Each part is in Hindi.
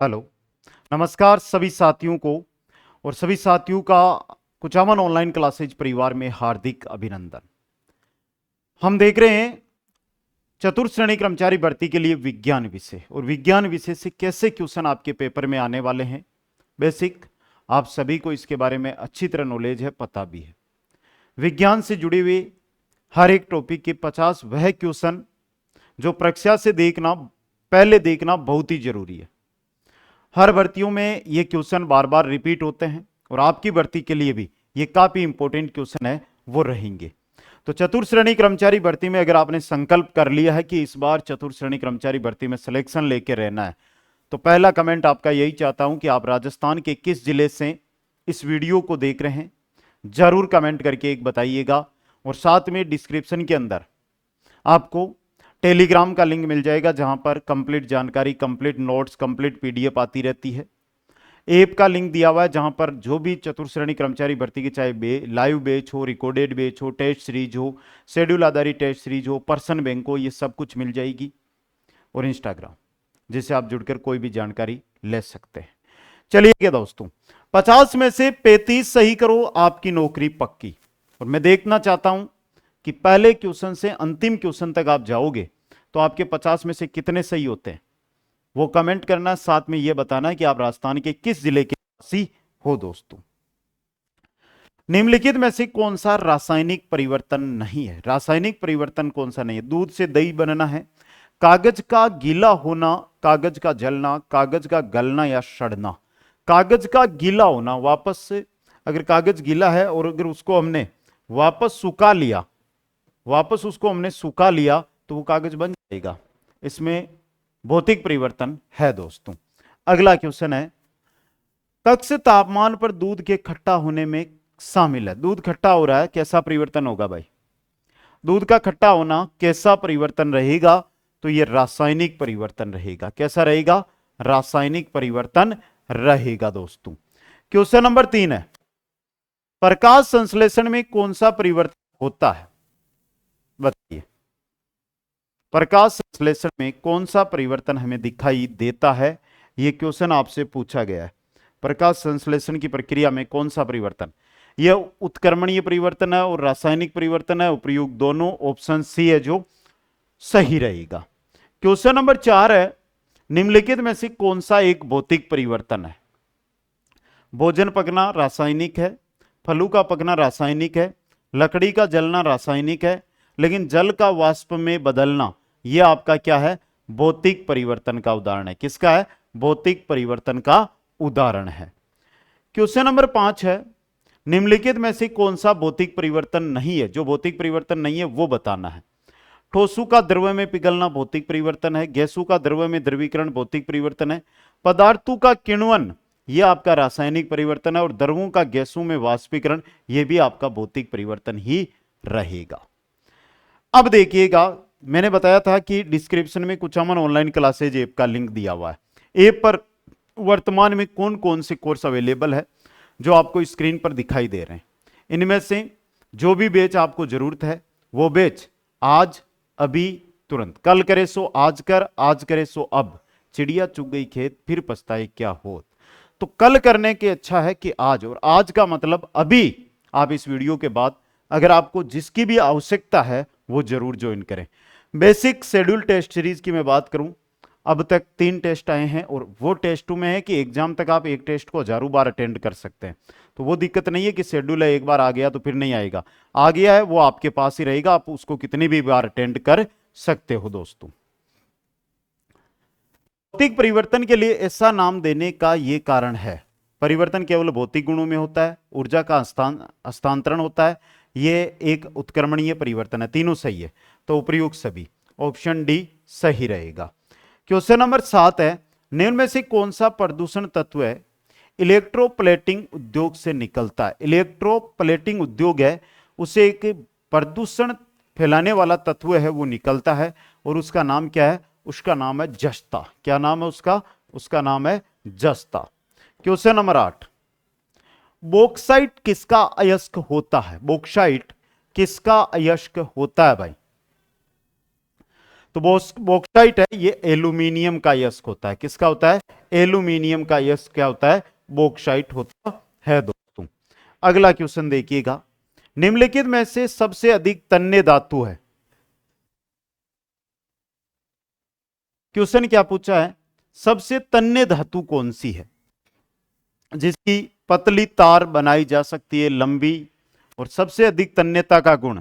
हेलो। नमस्कार सभी साथियों को और सभी साथियों का कुचामन ऑनलाइन क्लासेज परिवार में हार्दिक अभिनंदन। हम देख रहे हैं चतुर्थ श्रेणी कर्मचारी भर्ती के लिए विज्ञान विषय और विज्ञान विषय से कैसे क्वेश्चन आपके पेपर में आने वाले हैं। बेसिक आप सभी को इसके बारे में अच्छी तरह नॉलेज है, पता भी है। विज्ञान से जुड़े हुए हर एक टॉपिक के 50 वह क्वेश्चन जो परीक्षा से पहले देखना बहुत ही जरूरी है। हर भर्तियों में ये क्वेश्चन बार बार रिपीट होते हैं और आपकी भर्ती के लिए भी ये काफी इंपॉर्टेंट क्वेश्चन है वो रहेंगे। तो चतुर्थ श्रेणी कर्मचारी भर्ती में अगर आपने संकल्प कर लिया है कि इस बार चतुर्थ श्रेणी कर्मचारी भर्ती में सिलेक्शन लेके रहना है, तो पहला कमेंट आपका यही चाहता हूं कि आप राजस्थान के किस जिले से इस वीडियो को देख रहे हैं, जरूर कमेंट करके एक बताइएगा। और साथ में डिस्क्रिप्शन के अंदर आपको टेलीग्राम का लिंक मिल जाएगा जहां पर कंप्लीट जानकारी, कंप्लीट नोट्स, कंप्लीट पीडीएफ आती रहती है। ऐप का लिंक दिया हुआ है जहां पर जो भी चतुर्थ श्रेणी कर्मचारी भर्ती की चाहे लाइव बैच हो, रिकॉर्डेड बैच हो, टेस्ट सीरीज हो, शेड्यूल आधारित टेस्ट सीरीज हो, पर्सन बैंक हो, ये सब कुछ मिल जाएगी। और इंस्टाग्राम जिससे आप जुड़कर कोई भी जानकारी ले सकते हैं। चलिए दोस्तों, 50 में से 35 सही करो, आपकी नौकरी पक्की। और मैं देखना चाहता हूं कि पहले क्वेश्चन से अंतिम क्वेश्चन तक आप जाओगे तो आपके 50 में से कितने सही होते हैं वो कमेंट करना, साथ में यह बताना कि आप राजस्थान के किस जिले के निवासी हो। दोस्तों, निम्नलिखित में से कौन सा रासायनिक परिवर्तन नहीं है? रासायनिक परिवर्तन कौन सा नहीं है? दूध से दही बनना है, कागज का गीला होना, कागज का जलना, कागज का गलना या सड़ना। कागज का गीला होना, वापस से अगर कागज गीला है और अगर उसको हमने वापस सुखा लिया, तो वो कागज बन जाएगा। इसमें भौतिक परिवर्तन है। दोस्तों, अगला क्वेश्चन है, कक्ष तापमान पर दूध के खट्टा होने में शामिल है। दूध खट्टा हो रहा है, कैसा परिवर्तन होगा भाई? दूध का खट्टा होना कैसा परिवर्तन रहेगा? तो यह रासायनिक परिवर्तन रहेगा। कैसा रहेगा? रासायनिक परिवर्तन रहेगा। दोस्तों, क्वेश्चन नंबर 3 है, प्रकाश संश्लेषण में कौन सा परिवर्तन होता है? बताइए, प्रकाश संश्लेषण में कौन सा परिवर्तन हमें दिखाई देता है? यह क्वेश्चन आपसे पूछा गया है। प्रकाश संश्लेषण की प्रक्रिया में कौन सा परिवर्तन? यह उत्क्रमणीय परिवर्तन है और रासायनिक परिवर्तन है, उपयुक्त दोनों। ऑप्शन सी है जो सही रहेगा। क्वेश्चन नंबर 4 है, निम्नलिखित में से कौन सा एक भौतिक परिवर्तन है? भोजन पकना रासायनिक है, फलों का पकना रासायनिक है, लकड़ी का जलना रासायनिक है, लेकिन जल का वाष्प में बदलना यह आपका क्या है? भौतिक परिवर्तन का उदाहरण है। किसका है? भौतिक परिवर्तन का उदाहरण है। क्वेश्चन नंबर 5 है, निम्नलिखित में से कौन सा भौतिक परिवर्तन नहीं है? जो भौतिक परिवर्तन नहीं है वो बताना है। ठोसू का द्रव में पिघलना भौतिक परिवर्तन है, गैसों का द्रव में द्रवीकरण भौतिक परिवर्तन है, पदार्थों का किण्वन यह आपका रासायनिक परिवर्तन है, और द्रवों का गैसों में वाष्पीकरण यह भी आपका भौतिक परिवर्तन ही रहेगा। अब देखिएगा, मैंने बताया था कि डिस्क्रिप्शन में कुचामन ऑनलाइन क्लासेज ऐप का लिंक दिया हुआ है। ऐप पर वर्तमान में कौन कौन से कोर्स अवेलेबल है जो आपको स्क्रीन पर दिखाई दे रहे हैं। इनमें से जो भी बैच आपको जरूरत है वो बैच आज, अभी, तुरंत। कल करे सो आज कर, आज करे सो अब, चिड़िया चुग गई खेत फिर पछताए क्या होत। तो कल करने के अच्छा है कि आज, और आज का मतलब अभी। आप इस वीडियो के बाद अगर आपको जिसकी भी आवश्यकता है वो जरूर ज्वाइन करें। बेसिक शेड्यूल टेस्ट सीरीज की मैं बात करूं, अब तक 3 टेस्ट आए हैं और वो टेस्टों में है कि एग्जाम तक आप एक टेस्ट को हजारों बार अटेंड कर सकते हैं। तो वो दिक्कत नहीं है कि शेड्यूल है, एक बार आ गया तो फिर नहीं आएगा। आ गया है वो आपके पास ही रहेगा, आप उसको कितनी भी बार अटेंड कर सकते हो। दोस्तों, भौतिक परिवर्तन के लिए ऐसा नाम देने का यह कारण है, परिवर्तन केवल भौतिक गुणों में होता है, ऊर्जा का हस्तांतरण होता है, यह एक उत्क्रमणीय परिवर्तन है। तीनों सही है, तो उपयुक्त सभी। ऑप्शन डी सही रहेगा। क्वेश्चन नंबर 7 है, निम्न में से कौन सा प्रदूषण तत्व है इलेक्ट्रोप्लेटिंग उद्योग से निकलता है? इलेक्ट्रोप्लेटिंग उद्योग है, उसे एक प्रदूषण फैलाने वाला तत्व है वो निकलता है, और उसका नाम क्या है? उसका नाम है जस्ता। क्या नाम है उसका? उसका नाम है जस्ता। क्वेश्चन नंबर 8, बॉक्साइट किसका अयस्क होता है? बॉक्साइट किसका अयस्क होता है भाई? तो बॉक्साइट है, ये एल्यूमिनियम का अयस्क होता है। किसका होता है? एल्यूमिनियम का अयस्क क्या होता है? बॉक्साइट होता है दोस्तों। अगला क्वेश्चन देखिएगा, निम्नलिखित में से सबसे अधिक तन्य धातु है। क्वेश्चन क्या पूछा है? सबसे तन्य धातु कौन सी है जिसकी पतली तार बनाई जा सकती है, लंबी, और सबसे अधिक तन्यता का गुण?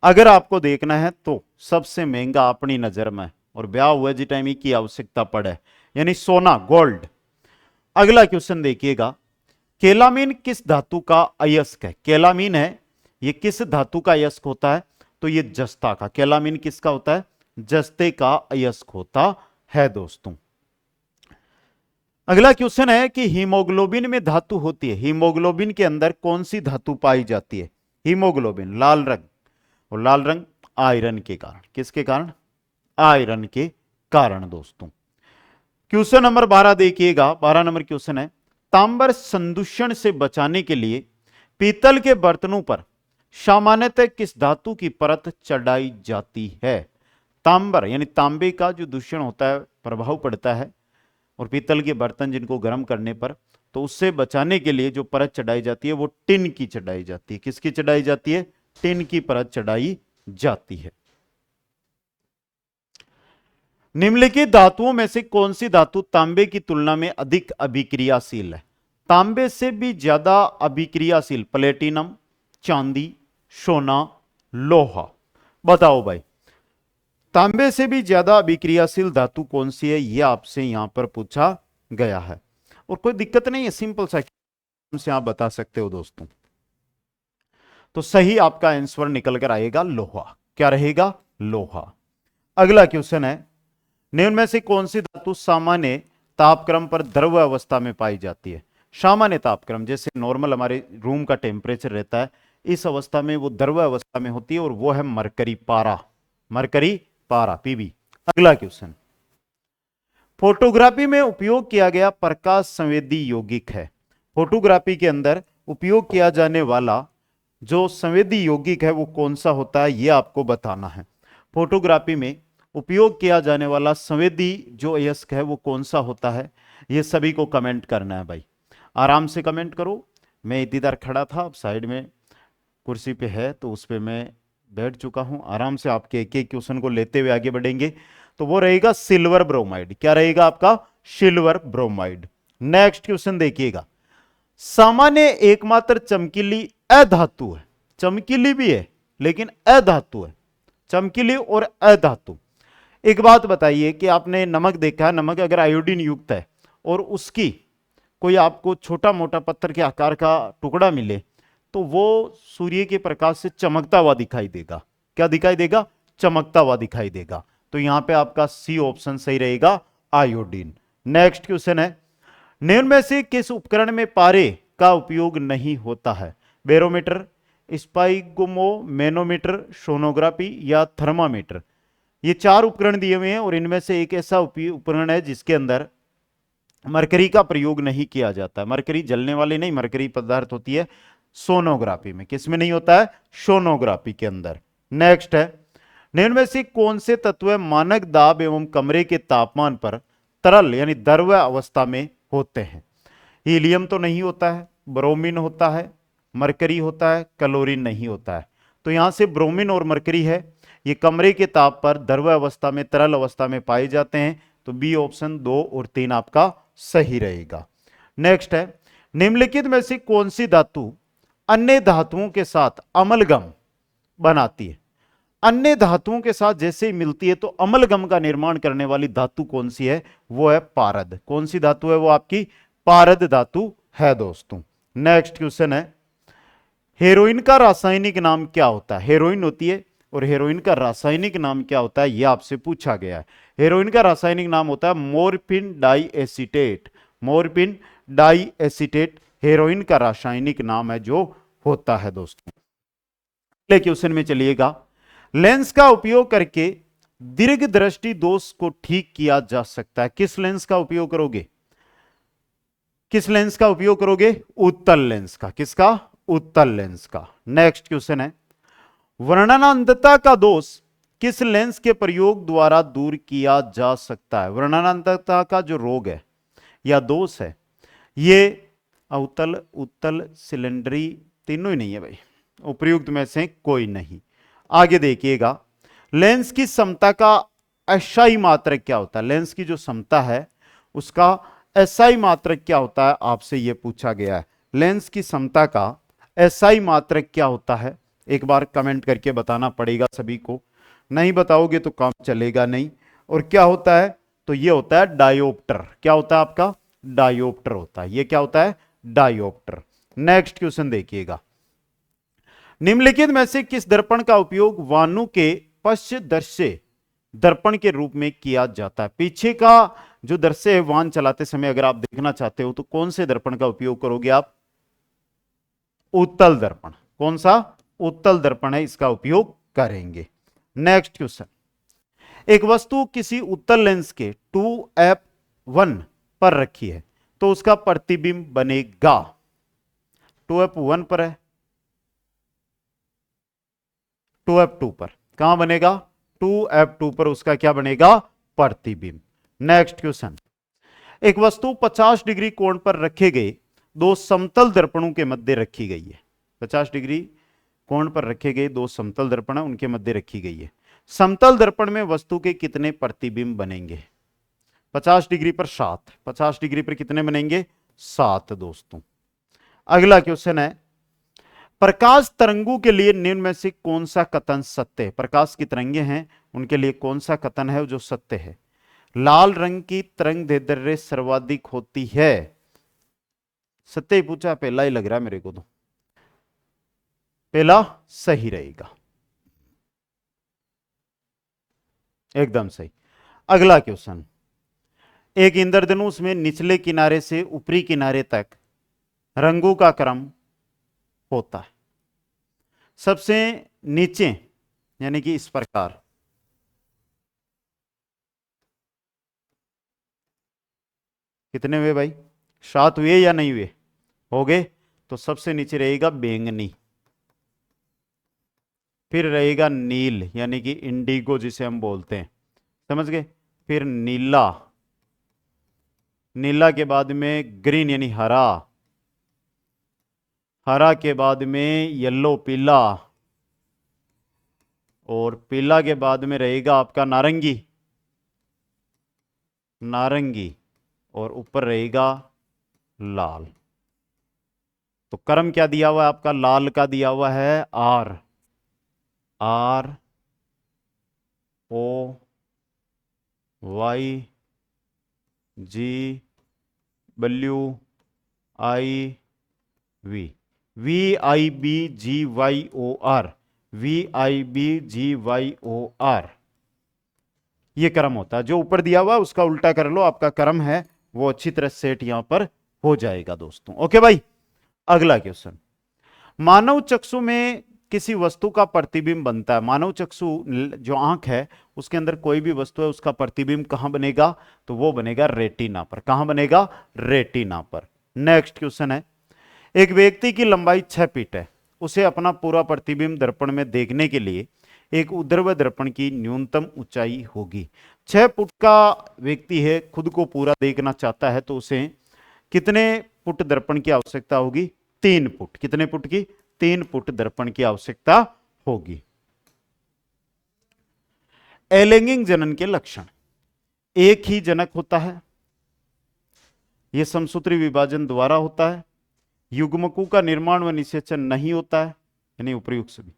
अगर आपको देखना है तो सबसे महंगा अपनी नजर में, और ब्याह हुआ जी टाइम की आवश्यकता पड़े, यानी सोना, गोल्ड। अगला क्वेश्चन देखिएगा, केलामीन किस धातु का अयस्क है? केलामीन है, ये किस धातु का अयस्क होता है? तो ये जस्ता का। केलामीन किसका होता है? जस्ते का अयस्क होता है दोस्तों। अगला क्वेश्चन है कि हीमोग्लोबिन में धातु होती है, हीमोग्लोबिन के अंदर कौन सी धातु पाई जाती है? हीमोग्लोबिन लाल रंग, और लाल रंग आयरन के कारण। किसके कारण? आयरन के कारण दोस्तों। क्वेश्चन नंबर 12 देखिएगा, 12 नंबर क्वेश्चन है, तांबर संदूषण से बचाने के लिए पीतल के बर्तनों पर सामान्यतः किस धातु की परत चढ़ाई जाती है? तांबर यानी तांबे का जो दूषण होता है, प्रभाव पड़ता है, और पीतल के बर्तन जिनको गर्म करने पर, तो उससे बचाने के लिए जो परत चढ़ाई जाती है वो टिन की चढ़ाई जाती है। किसकी चढ़ाई जाती है? टिन की परत चढ़ाई जाती है। निम्नलिखित धातुओं में से कौन सी धातु तांबे की तुलना में अधिक अभिक्रियाशील है? तांबे से भी ज्यादा अभिक्रियाशील प्लेटिनम, चांदी, सोना, लोहा। बताओ भाई, तांबे से भी ज्यादा अभिक्रियाशील धातु कौन सी है? यह आपसे यहां पर पूछा गया है, और कोई दिक्कत नहीं है, सिंपल सा से आप बता सकते हो दोस्तों। तो सही आपका आंसर निकल कर आएगा लोहा। क्या रहेगा? लोहा। अगला क्वेश्चन है, निम्न में से कौन सी धातु सामान्य तापक्रम पर द्रव अवस्था में पाई जाती है? सामान्य तापक्रम, जैसे नॉर्मल हमारे रूम का टेम्परेचर रहता है, इस अवस्था में वो द्रव अवस्था में होती है, और वो है मरकरी पारा। मरकरी पारा, पीबी। अगला क्वेश्चन, फोटोग्राफी में उपयोग किया गया प्रकाश संवेदी यौगिक है। फोटोग्राफी के अंदर उपयोग किया जाने वाला जो संवेदी यौगिक है वो कौन सा होता है, यह आपको बताना है। फोटोग्राफी में उपयोग किया जाने वाला संवेदी जो अयस्क है वो कौन सा होता है, ये सभी को कमेंट करना है भाई। आराम से कमेंट करो। मैं इधर खड़ा था, अब साइड में कुर्सी पे है तो उस पे मैं बैठ चुका हूं। आराम से आपके एक एक क्वेश्चन को लेते हुए आगे बढ़ेंगे। तो वो रहेगा सिल्वर ब्रोमाइड। क्या रहेगा आपका? Silver bromide. नेक्स्ट क्वेश्चन देखिएगा, सामान्य एकमात्र चमकीली अधातु है। चमकीली भी है लेकिन अधातु है, चमकीली और अधातु। एक बात बताइए कि आपने नमक देखा है, नमक अगर आयोडीन युक्त है और उसकी कोई आपको छोटा मोटा पत्थर के आकार का टुकड़ा मिले तो वो सूर्य के प्रकाश से चमकता हुआ दिखाई देगा। क्या दिखाई देगा? चमकता हुआ दिखाई देगा। तो यहां पे आपका सी ऑप्शन सही रहेगा, आयोडीन। नेक्स्ट क्वेश्चन है, निम्न में से किस उपकरण में पारे का उपयोग नहीं होता है? बैरोमीटर, स्पाइगोमो, मैनोमीटर, सोनोग्राफी या थर्मामीटर। ये चार उपकरण दिए हुए हैं और इनमें से एक ऐसा उपकरण है जिसके अंदर मरकरी का प्रयोग नहीं किया जाता है। मरकरी जलने वाली नहीं, मरकरी पदार्थ होती है सोनोग्राफी में। किस में नहीं होता है? सोनोग्राफी के अंदर। नेक्स्ट है, निम्न में से कौन से तत्व मानक दाब एवं कमरे के तापमान पर तरल यानी द्रव अवस्था में होते हैं? हीलियम तो नहीं होता है, ब्रोमीन होता है, मरकरी होता है, क्लोरीन नहीं होता है। तो यहां से ब्रोमीन और मरकरी है, ये कमरे के ताप पर द्रव अवस्था में, तरल अवस्था में पाए जाते हैं। तो बी ऑप्शन 2 और 3 आपका सही रहेगा। नेक्स्ट है, निम्नलिखित में से कौन सी धातु अन्य धातुओं के साथ अमलगम बनाती है? अन्य धातुओं के साथ जैसे ही मिलती है तो अमलगम का निर्माण करने वाली धातु कौन सी है? वो है पारद। कौन सी धातु है वो? आपकी पारद धातु है दोस्तों। नेक्स्ट क्वेश्चन है, हेरोइन का रासायनिक नाम क्या होता है? हेरोइन होती है और हेरोइन का रासायनिक नाम क्या होता है, यह आपसे पूछा गया है। हेरोइन का रासायनिक नाम होता है morphine diacetate. Morphine diacetate heroin का रासायनिक नाम है जो होता है दोस्तों। अगले क्वेश्चन में चलिएगा, लेंस का उपयोग करके दीर्घ दृष्टि दोष को ठीक किया जा सकता है। किस लेंस का उपयोग करोगे? किस लेंस का उपयोग करोगे? उत्तल लेंस का। किसका? उत्तल लेंस का। नेक्स्ट क्वेश्चन है, वर्णनांधता का दोष किस लेंस के प्रयोग द्वारा दूर किया जा सकता है? वर्णनांतरता का जो रोग है या दोष है, ये अवतल, उत्तल, सिलेंडरी, तीनों ही नहीं है भाई, उपयुक्त में से कोई नहीं। आगे देखिएगा, लेंस की समता का एसआई मात्रक क्या होता है? लेंस की जो समता है उसका एसआई मात्रक क्या होता है, आपसे यह पूछा गया है। लेंस की समता का एसआई मात्रक क्या होता है? एक बार कमेंट करके बताना पड़ेगा सभी को, नहीं बताओगे तो काम चलेगा नहीं। और क्या होता है? तो ये होता है डायोप्टर। क्या होता है आपका? डायोप्टर होता है। ये क्या होता है? डायोप्टर। नेक्स्ट क्वेश्चन देखिएगा, निम्नलिखित में से किस दर्पण का उपयोग वाहनों के पश्च दृश्य दर्पण के रूप में किया जाता है? पीछे का जो दृश्य है वाहन चलाते समय अगर आप देखना चाहते हो तो कौन से दर्पण का उपयोग करोगे आप? उत्तल दर्पण। कौन सा? उत्तल दर्पण है, इसका उपयोग करेंगे। नेक्स्ट क्वेश्चन, एक वस्तु किसी उत्तल लेंस के 2f1 पर रखी है तो उसका प्रतिबिंब बनेगा। 2f1 पर है, 2f2 पर कहां बनेगा? 2f2 पर उसका क्या बनेगा? प्रतिबिंब। नेक्स्ट क्वेश्चन, एक वस्तु 50 डिग्री कोण पर रखे गए दो समतल दर्पणों के मध्य रखी गई है। 50 डिग्री कोण पर रखे गए दो समतल दर्पण उनके मध्य रखी गई है। समतल दर्पण में वस्तु के कितने प्रतिबिंब बनेंगे? 50 डिग्री पर 7। 50 डिग्री पर कितने बनेंगे? 7 दोस्तों। अगला क्वेश्चन है, प्रकाश तरंगों के लिए निम्न में से कौन सा कथन सत्य है? प्रकाश की तरंगे हैं उनके लिए कौन सा कथन है जो सत्य है? लाल रंग की तरंग दैर्ध्य सर्वाधिक होती है। सत्य ही पूछा, पहला ही लग रहा है मेरे को तो पहला सही रहेगा, एकदम सही। अगला क्वेश्चन, एक इंद्रधनुष में निचले किनारे से ऊपरी किनारे तक रंगों का क्रम होता है। सबसे नीचे यानी कि इस प्रकार कितने हुए भाई? 7 हुए या नहीं हुए? हो गए। तो सबसे नीचे रहेगा बैंगनी, फिर रहेगा नील यानी कि इंडिगो जिसे हम बोलते हैं, समझ गए? फिर नीला, नीला के बाद में ग्रीन यानी हरा, हरा के बाद में येलो पीला, और पीला के बाद में रहेगा आपका नारंगी, नारंगी, और ऊपर रहेगा लाल। तो क्रम क्या दिया हुआ है आपका? लाल का दिया हुआ है R, R O Y G W I V, V I B G Y O R, V I B G Y O R, ये क्रम होता है। जो ऊपर दिया हुआ उसका उल्टा कर लो, आपका क्रम है वो अच्छी तरह सेट यहां पर हो जाएगा दोस्तों। ओके भाई, अगला क्वेश्चन, मानव चक्षु में किसी वस्तु का प्रतिबिंब बनता है। मानव चक्षु जो आंख है उसके अंदर कोई भी वस्तु है उसका प्रतिबिंब कहां बनेगा? तो वो बनेगा रेटिना पर। कहां बनेगा? रेटिना पर। नेक्स्ट क्वेश्चन है, एक व्यक्ति की लंबाई 6 फीट है, उसे अपना पूरा प्रतिबिंब दर्पण में देखने के लिए एक ऊर्ध्वाधर दर्पण की न्यूनतम ऊंचाई होगी। 6 फुट का व्यक्ति है, खुद को पूरा देखना चाहता है तो उसे कितने फुट दर्पण की आवश्यकता होगी? 3 फुट। कितने फुट की? 3 फुट दर्पण की आवश्यकता होगी। अलैंगिक जनन के लक्षण, एक ही जनक होता है, यह समसूत्री विभाजन द्वारा होता है, युग्मकों का निर्माण व निषेचन नहीं होता है, यानी उपर्युक्त सभी।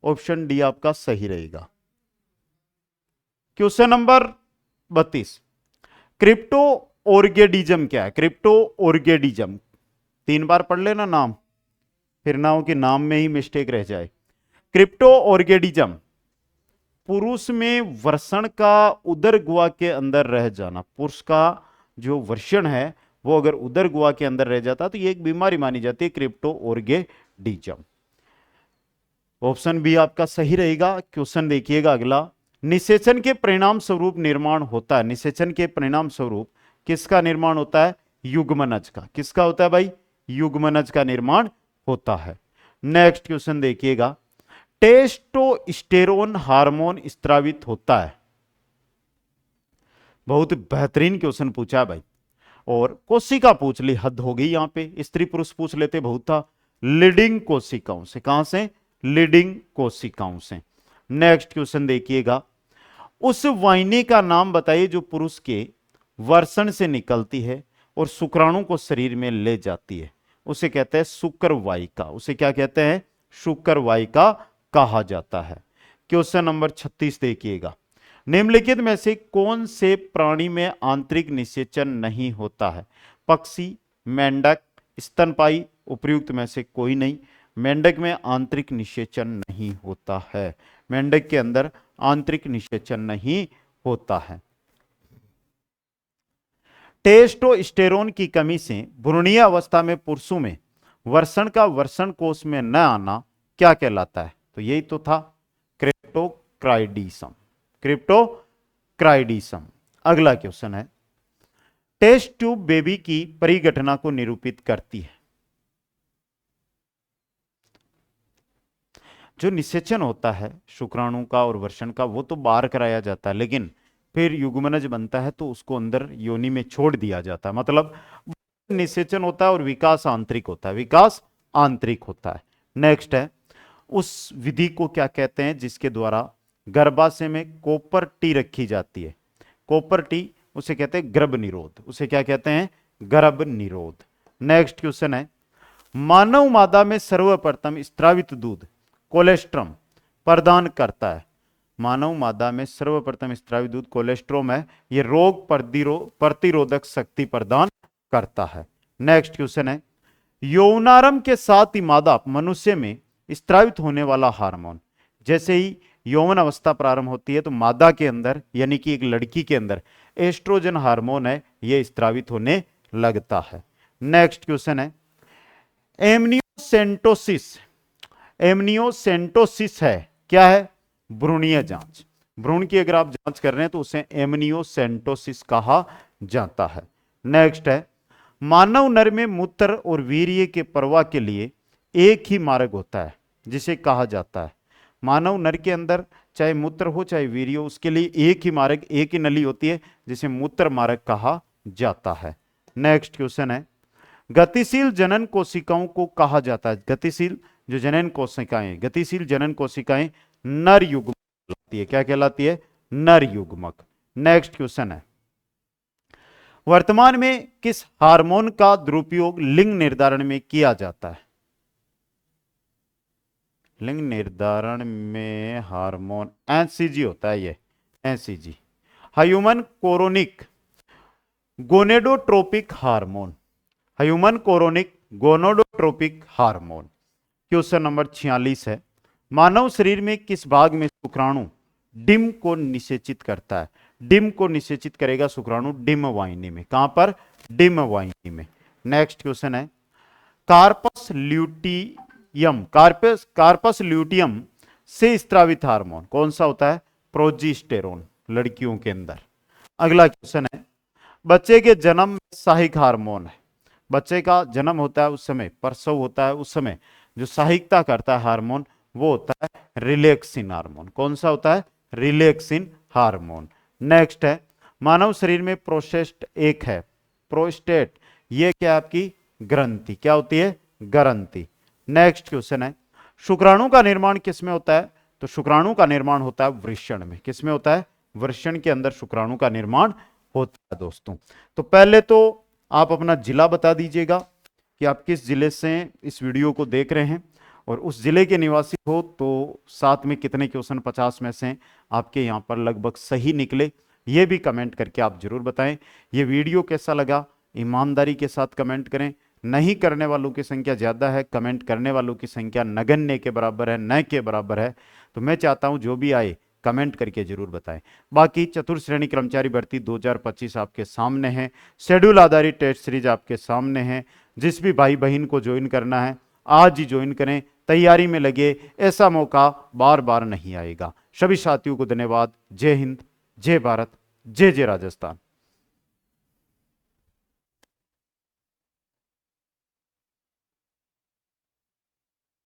ऑप्शन डी आपका सही रहेगा। क्वेश्चन नंबर 32, क्रिप्टो ऑर्गेडिज्म क्या है? क्रिप्टो ऑर्गेडिज्म 3 बार पढ़ लेना नाम, फिर ना हो कि नाम में ही मिस्टेक रह जाए। क्रिप्टो ऑर्गेडिज्म, पुरुष में वर्षण का उदर गुहा के अंदर रह जाना। पुरुष का जो वर्षण है वो अगर उदर गुहा के अंदर रह जाता तो ये एक बीमारी मानी जाती है, क्रिप्टो ऑर्गेडिज्म। ऑप्शन बी आपका सही रहेगा। क्वेश्चन देखिएगा अगला, निषेचन के परिणाम स्वरूप निर्माण होता है। निषेचन के परिणाम स्वरूप किसका निर्माण होता है? युग्मनज का। किसका होता है भाई? युग्मनज का निर्माण होता है। नेक्स्ट क्वेश्चन देखिएगा, टेस्टोस्टेरोन हार्मोन स्त्रावित होता है। बहुत बेहतरीन क्वेश्चन पूछा है भाई। और कोशिका पूछ ली, हद हो गई यहां पे, स्त्री पुरुष पूछ लेते बहुत था। लीडिंग कोशिकाओं से, कहां से? लीडिंग कोशिकाओं से। नेक्स्ट क्वेश्चन देखिएगा, उस वाहिनी का नाम बताइए जो पुरुष के वर्षण से निकलती है और शुक्राणु को शरीर में ले जाती है। उसे कहते हैं शुक्रवाहिका। उसे क्या कहते हैं? शुक्रवाहिका कहा जाता है। क्वेश्चन नंबर 36 देखिएगा, निम्नलिखित में से कौन से प्राणी में आंतरिक निषेचन नहीं होता है? पक्षी, मेंढक, स्तनपायी। उपयुक्त में से कोई नहीं। मेंढक में आंतरिक निषेचन नहीं होता है। मेंढक के अंदर आंतरिक निषेचन नहीं होता है। टेस्टोस्टेरोन की कमी से भ्रूणीय अवस्था में पुरुषों में वर्षण का वर्षण कोष में न आना क्या कहलाता है? तो यही तो था, क्रिप्टोक्राइडिसम। क्रिप्टोक्राइडिसम। अगला क्वेश्चन है, टेस्ट ट्यूब बेबी की परिघटना को निरूपित करती है। जो निषेचन होता है शुक्राणु का और वर्षण का, वो तो बाहर कराया जाता है, लेकिन फिर युग्मनज बनता है तो उसको अंदर योनि में छोड़ दिया जाता है। मतलब निषेचन होता है और विकास आंतरिक होता है। विकास आंतरिक होता है। नेक्स्ट है, उस विधि को क्या कहते हैं जिसके द्वारा गर्भाशय में कॉपर टी रखी जाती है? कॉपर टी, उसे कहते हैं गर्भ निरोध। उसे क्या कहते हैं? गर्भ निरोध। नेक्स्ट क्वेश्चन है, मानव मादा में सर्वप्रथम स्त्रावित दूध कोलेस्ट्रम प्रदान करता है। मानव मादा में सर्वप्रथम स्त्रावित दूध कोलेस्ट्रोम है। यह रोग प्रतिरोधक शक्ति प्रदान करता है। नेक्स्ट क्वेश्चन है, यौनारंभ के साथ ही मादा मनुष्य में स्त्रावित होने वाला हार्मोन। जैसे ही यौवन अवस्था प्रारंभ होती है तो मादा के अंदर, यानी कि एक लड़की के अंदर एस्ट्रोजन हार्मोन है, यह स्त्रावित होने लगता है। नेक्स्ट क्वेश्चन है, एमनियोसेंटोसिस। एमनियोसेंटोसिस है क्या है? भ्रूणीय जांच। भ्रूण की अगर आप जांच कर रहे हैं तो उसे एमनियोसेंटोसिस कहा जाता है। नेक्स्ट है, मानव नर में मूत्र और वीर्य के प्रवाह के लिए एक ही मार्ग होता है, जिसे कहा जाता है। मानव नर के अंदर चाहे मूत्र हो चाहे वीर्य हो, उसके लिए एक ही मार्ग, एक ही नली होती है, जिसे मूत्र मार्ग कहा जाता है। नेक्स्ट क्वेश्चन है, गतिशील जनन कोशिकाओं को कहा जाता है? गतिशील जो जनन कोशिकाएं, गतिशील जनन कोशिकाएं नर युग्मक कहलाती है। क्या कहलाती है? नर युग्मक। नेक्स्ट क्वेश्चन है, वर्तमान में किस हार्मोन का दुरुपयोग लिंग निर्धारण में किया जाता है? लिंग निर्धारण में हार्मोन एनसीजी होता है। ये HCG, human chorionic gonadotropic hormone. Human chorionic gonadotropic hormone. Question number 46 है, मानव शरीर में किस भाग में शुक्राणु डिम को निषेचित करता है? डिम को निषेचित करेगा शुक्राणु डिम वाहिनी में। कहां पर? डिम वाहिनी में। नेक्स्ट क्वेश्चन है, कार्पस ल्यूटियम, कार्पस ल्यूटियम से स्त्रावित हार्मोन कौन सा होता है? प्रोजेस्टेरोन, लड़कियों के अंदर। अगला क्वेश्चन है, बच्चे के जन्म में सहायक हार्मोन है। बच्चे का जन्म होता है उस समय, प्रसव होता है उस समय, जो सहायकता करता है हार्मोन, वो होता है रिलैक्सिन हार्मोन। कौन सा होता है? Relaxin hormone. नेक्स्ट है, मानव शरीर में प्रोस्टेट एक है। प्रोस्टेट ये क्या आपकी ग्रंथि, क्या होती है? ग्रंथि। नेक्स्ट क्वेश्चन है, शुक्राणु का निर्माण किस में होता है? तो शुक्राणु का निर्माण होता है वृषण में। किस में होता है? वृषण के अंदर शुक्राणु का निर्माण होता है दोस्तों। तो पहले तो आप अपना जिला बता दीजिएगा कि आप किस जिले से इस वीडियो को देख रहे हैं, और उस जिले के निवासी हो तो साथ में कितने क्वेश्चन 50 में से आपके यहाँ पर लगभग सही निकले, ये भी कमेंट करके आप जरूर बताएं। ये वीडियो कैसा लगा ईमानदारी के साथ कमेंट करें। नहीं करने वालों की संख्या ज़्यादा है, कमेंट करने वालों की संख्या नगण्य के बराबर है, न के बराबर है। तो मैं चाहता हूँ जो भी आए कमेंट करके जरूर बताएं। बाकी चतुर्थ श्रेणी कर्मचारी भर्ती 2025 आपके सामने है, शेड्यूल आधारित टेस्ट सीरीज आपके सामने है। जिस भी भाई बहन को ज्वाइन करना है आज ही ज्वाइन करें, तैयारी में लगे, ऐसा मौका बार बार नहीं आएगा। सभी साथियों को धन्यवाद। जय हिंद, जय भारत, जय जय राजस्थान।